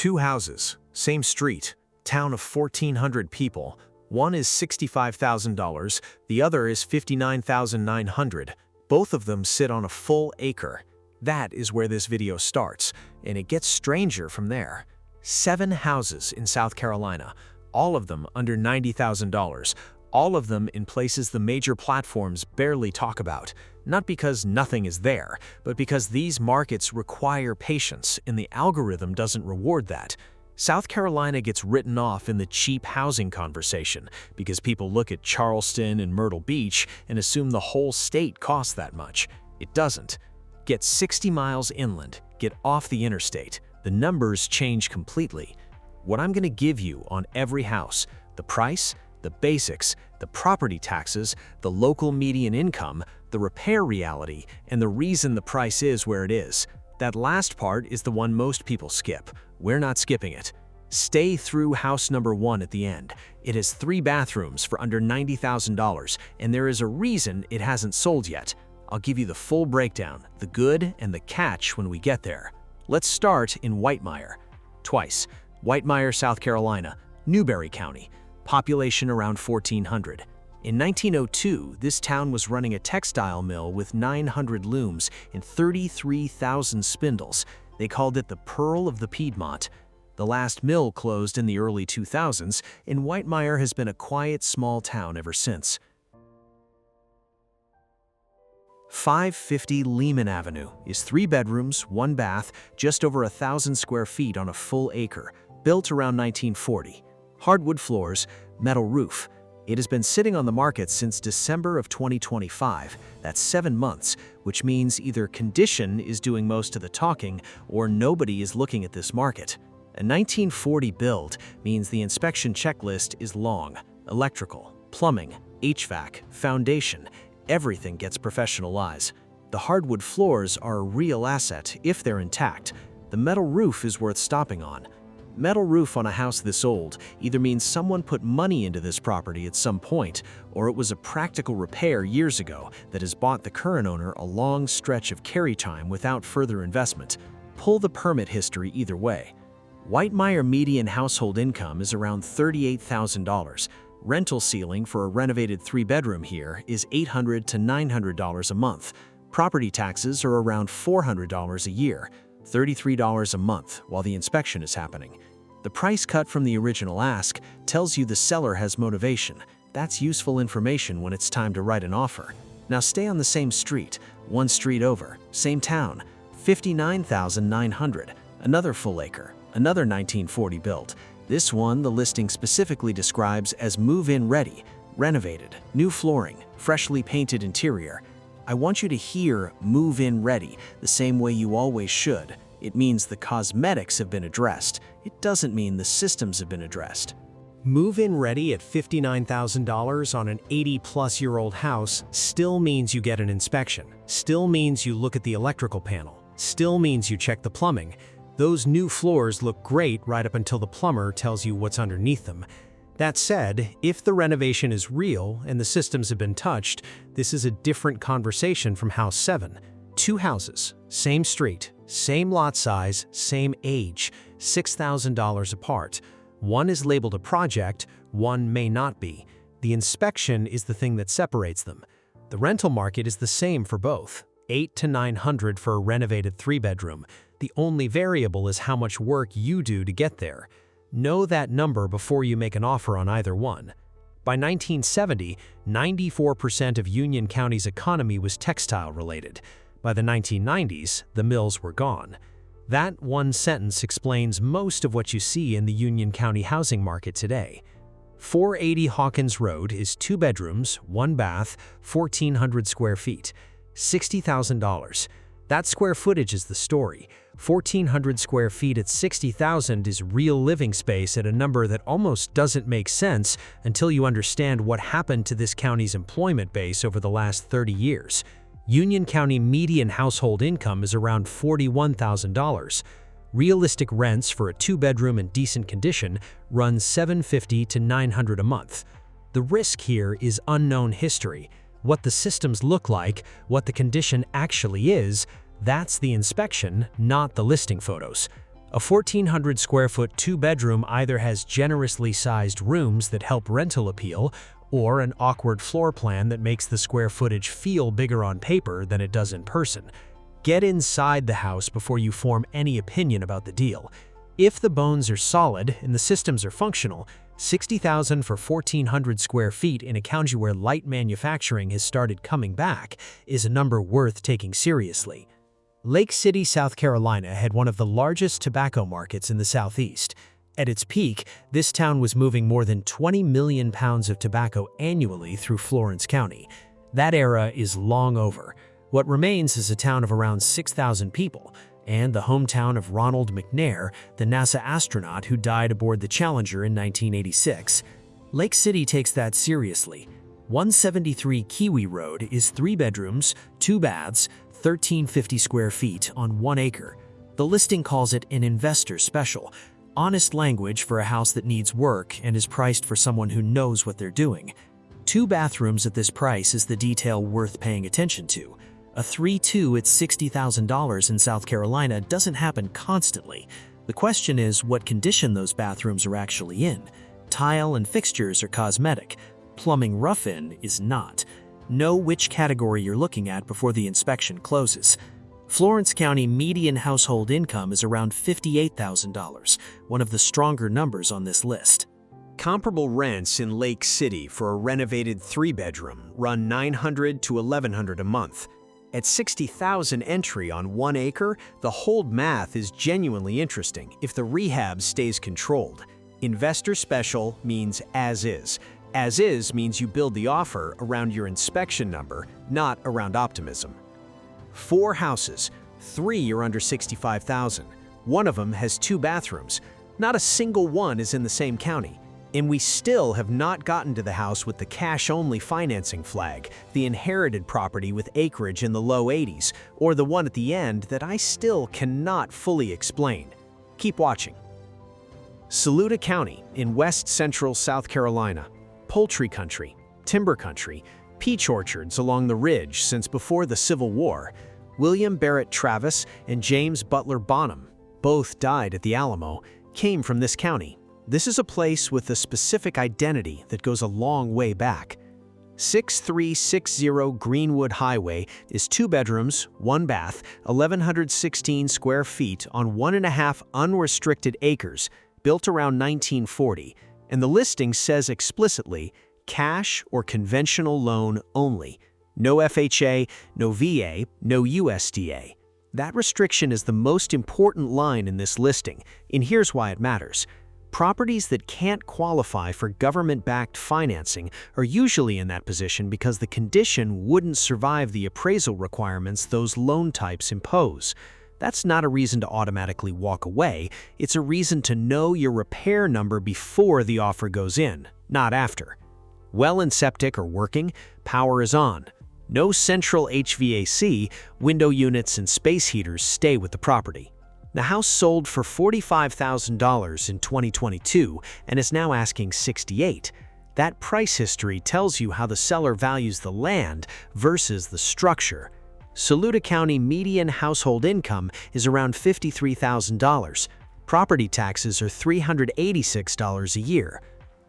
Two houses, same street, town of 1,400 people. One is $65,000, the other is $59,900. Both of them sit on a full acre. That is where this video starts, and it gets stranger from there. 7 houses in South Carolina, all of them under $90,000, all of them in places the major platforms barely talk about. Not because nothing is there, but because these markets require patience and the algorithm doesn't reward that. South Carolina gets written off in the cheap housing conversation because people look at Charleston and Myrtle Beach and assume the whole state costs that much. It doesn't. Get 60 miles inland, get off the interstate. The numbers change completely. What I'm going to give you on every house, the price, the basics, the property taxes, the local median income, the repair reality, and the reason the price is where it is. That last part is the one most people skip. We're not skipping it. Stay through house number 1 at the end. It has 3 bathrooms for under $90,000, and there is a reason it hasn't sold yet. I'll give you the full breakdown, the good and the catch when we get there. Let's start in Whitmire. Twice. Whitmire, South Carolina, Newberry County. Population around 1,400. In 1902, this town was running a textile mill with 900 looms and 33,000 spindles. They called it the Pearl of the Piedmont. The last mill closed in the early 2000s, and Whitmire has been a quiet, small town ever since. 550 Lehman Avenue is 3 bedrooms, 1 bath, just over 1,000 square feet on a full acre, built around 1940. Hardwood floors, metal roof. It has been sitting on the market since December of 2025. That's 7 months, which means either condition is doing most of the talking or nobody is looking at this market. A 1940 build means the inspection checklist is long. Electrical, plumbing, HVAC, foundation, everything gets professional eyes. The hardwood floors are a real asset if they're intact. The metal roof is worth stopping on. Metal roof on a house this old either means someone put money into this property at some point, or it was a practical repair years ago that has bought the current owner a long stretch of carry time without further investment. Pull the permit history either way. Whitmire median household income is around $38,000. Rental ceiling for a renovated 3-bedroom here is $800 to $900 a month. Property taxes are around $400 a year. $33 a month while the inspection is happening. The price cut from the original ask tells you the seller has motivation. That's useful information when it's time to write an offer. Now stay on the same street, 1 street over, same town, $59,900, another full acre, another 1940 build. This one the listing specifically describes as move-in ready, renovated, new flooring, freshly painted interior. I want you to hear move-in ready the same way you always should. It means the cosmetics have been addressed. It doesn't mean the systems have been addressed. Move-in ready at $59,000 on an 80-plus-year-old house still means you get an inspection, still means you look at the electrical panel, still means you check the plumbing. Those new floors look great right up until the plumber tells you what's underneath them. That said, if the renovation is real and the systems have been touched, this is a different conversation from House 7. 2 houses, same street, same lot size, same age, $6,000 apart. One is labeled a project, one may not be. The inspection is the thing that separates them. The rental market is the same for both, $800 to $900 for a renovated 3-bedroom. The only variable is how much work you do to get there. Know that number before you make an offer on either one. By 1970, 94% of Union County's economy was textile-related. By the 1990s, the mills were gone. That one sentence explains most of what you see in the Union County housing market today. 480 Hawkins Road is 2 bedrooms, 1 bath, 1,400 square feet, $60,000. That square footage is the story. 1,400 square feet at $60,000 is real living space at a number that almost doesn't make sense until you understand what happened to this county's employment base over the last 30 years. Union County median household income is around $41,000. Realistic rents for a 2-bedroom in decent condition run $750 to $900 a month. The risk here is unknown history. What the systems look like, what the condition actually is, that's the inspection, not the listing photos. A 1,400 square foot two-bedroom either has generously sized rooms that help rental appeal, or an awkward floor plan that makes the square footage feel bigger on paper than it does in person. Get inside the house before you form any opinion about the deal. If the bones are solid and the systems are functional, $60,000 for 1,400 square feet in a county where light manufacturing has started coming back is a number worth taking seriously. Lake City, South Carolina had one of the largest tobacco markets in the Southeast. At its peak, this town was moving more than 20 million pounds of tobacco annually through Florence County. That era is long over. What remains is a town of around 6,000 people, and the hometown of Ronald McNair, the NASA astronaut who died aboard the Challenger in 1986. Lake City takes that seriously. 173 Kiwi Road is 3 bedrooms, 2 baths, 1,350 square feet on 1 acre. The listing calls it an investor special, honest language for a house that needs work and is priced for someone who knows what they're doing. 2 bathrooms at this price is the detail worth paying attention to. A 3-2 at $60,000 in South Carolina doesn't happen constantly. The question is what condition those bathrooms are actually in. Tile and fixtures are cosmetic. Plumbing rough-in is not. Know which category you're looking at before the inspection closes. Florence County median household income is around $58,000, one of the stronger numbers on this list. Comparable rents in Lake City for a renovated 3-bedroom run $900 to $1,100 a month. At $60,000 entry on 1 acre, the hold math is genuinely interesting if the rehab stays controlled. Investor special means as is. As is means you build the offer around your inspection number, not around optimism. 4 houses, 3 are under $65,000. One of them has 2 bathrooms. Not a single one is in the same county. And we still have not gotten to the house with the cash-only financing flag, the inherited property with acreage in the low 80s, or the one at the end that I still cannot fully explain. Keep watching. Saluda County in west central South Carolina. Poultry country, timber country, peach orchards along the ridge since before the Civil War. William Barrett Travis and James Butler Bonham, both died at the Alamo, came from this county. This is a place with a specific identity that goes a long way back. 6360 Greenwood Highway is 2 bedrooms, 1 bath, 1,116 square feet on 1.5 unrestricted acres, built around 1940, and the listing says explicitly, cash or conventional loan only. No FHA, no VA, no USDA. That restriction is the most important line in this listing, and here's why it matters. Properties that can't qualify for government-backed financing are usually in that position because the condition wouldn't survive the appraisal requirements those loan types impose. That's not a reason to automatically walk away, it's a reason to know your repair number before the offer goes in, not after. Well and septic are working, power is on. No central HVAC, window units and space heaters stay with the property. The house sold for $45,000 in 2022 and is now asking $68,000. That price history tells you how the seller values the land versus the structure. Saluda County median household income is around $53,000. Property taxes are $386 a year.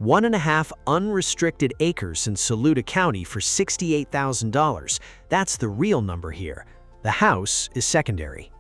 1.5 unrestricted acres in Saluda County for $68,000. That's the real number here. The house is secondary.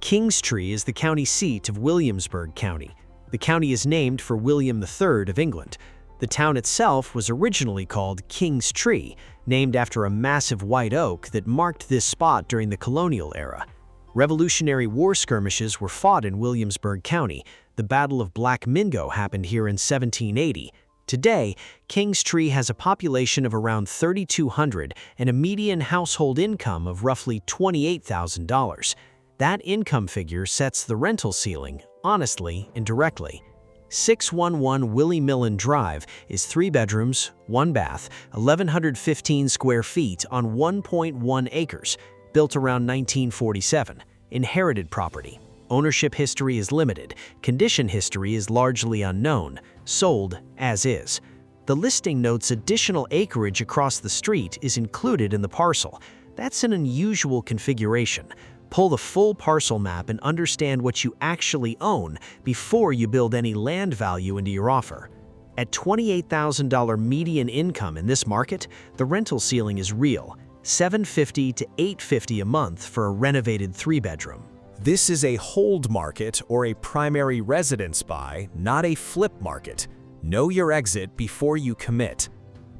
Kingstree is the county seat of Williamsburg County. The county is named for William III of England. The town itself was originally called Kingstree, named after a massive white oak that marked this spot during the colonial era. Revolutionary War skirmishes were fought in Williamsburg County. The Battle of Black Mingo happened here in 1780. Today, Kingstree has a population of around 3,200 and a median household income of roughly $28,000. That income figure sets the rental ceiling, honestly and directly. 611 Willie Millen Drive is 3 bedrooms, 1 bath, 1,115 square feet on 1.1 acres, built around 1947, inherited property. Ownership history is limited, condition history is largely unknown, sold as is. The listing notes additional acreage across the street is included in the parcel. That's an unusual configuration. Pull the full parcel map and understand what you actually own before you build any land value into your offer. At $28,000 median income in this market, the rental ceiling is real, $750 to $850 a month for a renovated 3-bedroom. This is a hold market or a primary residence buy, not a flip market. Know your exit before you commit.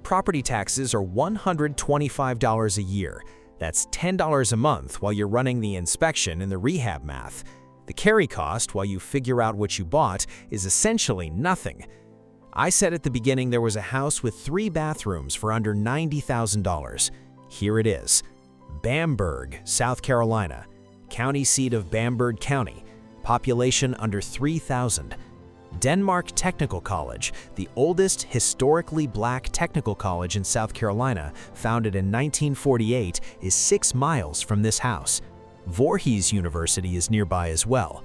Property taxes are $125 a year. That's $10 a month while you're running the inspection and the rehab math. The carry cost while you figure out what you bought is essentially nothing. I said at the beginning there was a house with 3 bathrooms for under $90,000. Here it is. Bamberg, South Carolina. County seat of Bamberg County. Population under 3,000. Denmark Technical College, the oldest historically black technical college in South Carolina, founded in 1948, is 6 miles from this house. Voorhees University is nearby as well.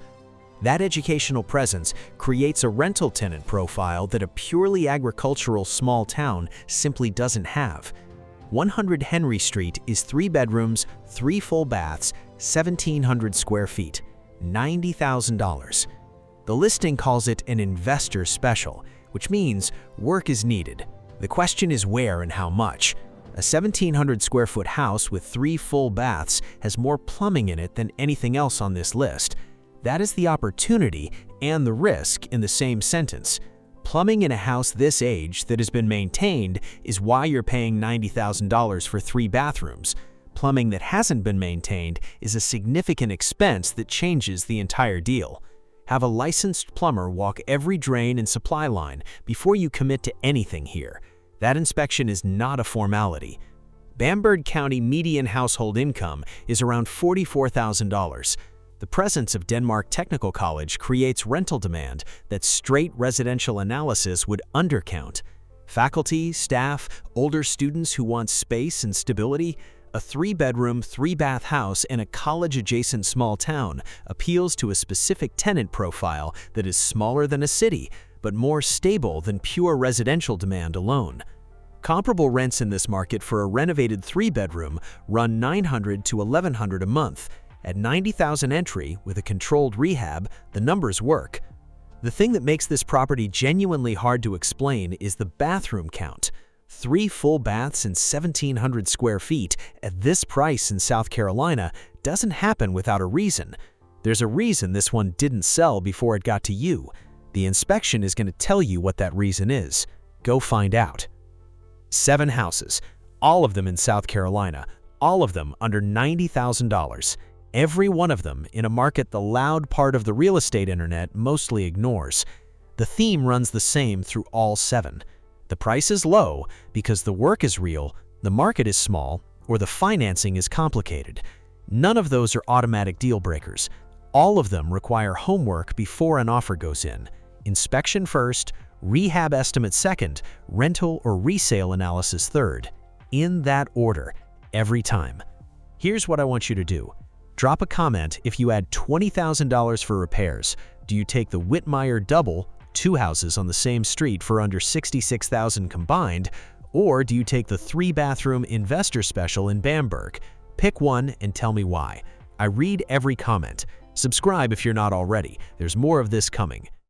That educational presence creates a rental tenant profile that a purely agricultural small town simply doesn't have. 100 Henry Street is 3 bedrooms, 3 full baths, 1,700 square feet, $90,000. The listing calls it an investor special, which means work is needed. The question is where and how much. A 1,700 square foot house with 3 full baths has more plumbing in it than anything else on this list. That is the opportunity and the risk in the same sentence. Plumbing in a house this age that has been maintained is why you're paying $90,000 for 3 bathrooms. Plumbing that hasn't been maintained is a significant expense that changes the entire deal. Have a licensed plumber walk every drain and supply line before you commit to anything here. That inspection is not a formality. Bamberg County median household income is around $44,000. The presence of Denmark Technical College creates rental demand that straight residential analysis would undercount. Faculty, staff, older students who want space and stability, a 3-bedroom, 3-bath house in a college-adjacent small town appeals to a specific tenant profile that is smaller than a city, but more stable than pure residential demand alone. Comparable rents in this market for a renovated 3-bedroom run $900 to $1,100 a month. At $90,000 entry with a controlled rehab, the numbers work. The thing that makes this property genuinely hard to explain is the bathroom count. 3 full baths and 1,700 square feet at this price in South Carolina doesn't happen without a reason. There's a reason this one didn't sell before it got to you. The inspection is going to tell you what that reason is. Go find out. 7 houses, all of them in South Carolina, all of them under $90,000. Every one of them in a market the loud part of the real estate internet mostly ignores. The theme runs the same through all 7. The price is low because the work is real, the market is small, or the financing is complicated. None of those are automatic deal breakers. All of them require homework before an offer goes in. Inspection first, rehab estimate second, rental or resale analysis third. In that order, every time. Here's what I want you to do. Drop a comment if you add $20,000 for repairs. Do you take the Whitmire double, 2 houses on the same street for under $66,000 combined, or do you take the 3-bathroom investor special in Bamberg? Pick one and tell me why. I read every comment. Subscribe if you're not already. There's more of this coming.